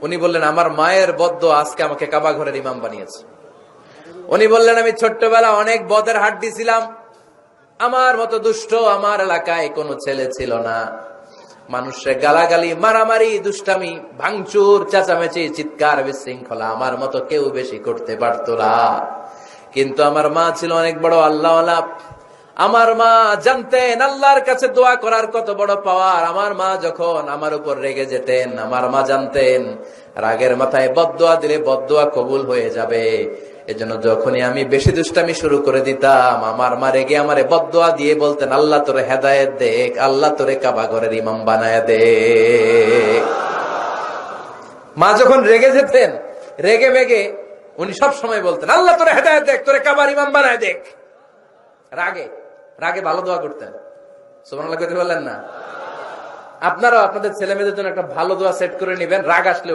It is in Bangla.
উনি বললেন, আমার মায়ের বদদোয়া আজকে আমাকে কাবা ঘরের ইমাম বানিয়েছে। উনি বললেন, আমি ছোট্টবেলা অনেক বদের হাড্ডি ছিলাম, আমার মতো দুষ্ট আমার এলাকায় কোনো ছেলে ছিল না। মানুষের গালাগালি, মারামারি, দুষ্টামি, ভাঙচুর, চেঁচামেচি, চিৎকার, বিশৃঙ্খলা আমার মতো কেউ বেশি করতে পারতো না। কিন্তু আমার মা ছিল অনেক বড় আল্লাহওয়ালা। আমার মা জানতেন আল্লাহর কাছে দোয়া করার কত বড় পাওয়ার। আমার মা যখন আমার উপর রেগে যেতেন, আমার মা জানতেন রাগের মাথায় বদদোয়া দিলে বদদোয়া কবুল হয়ে যাবে। এজন্য যখনই আমি বেশি দুষ্টামি শুরু করে দিতাম, আমার মা রেগে আমারে বদদোয়া দিয়ে বলতেন, আল্লাহ তোরে হেদায়েত দেখ, আল্লাহ তোরে কাবা ঘরের ইমাম বানায় দে। মা যখন রেগে যেতেন, রেগে মেগে উনি সব সময় বলতেন, আল্লাহ তোরে হেদায়েত দেখ, তোরে কাবার ইমাম বানায় দেখ। রাগে রাগে ভালো দোয়া করতেন। সুবহানাল্লাহ কইতে বললেন না? আপনারাও আপনাদের ছেলে মেয়েদের জন্য একটা ভালো দোয়া সেট করে নেবেন, রাগ আসলে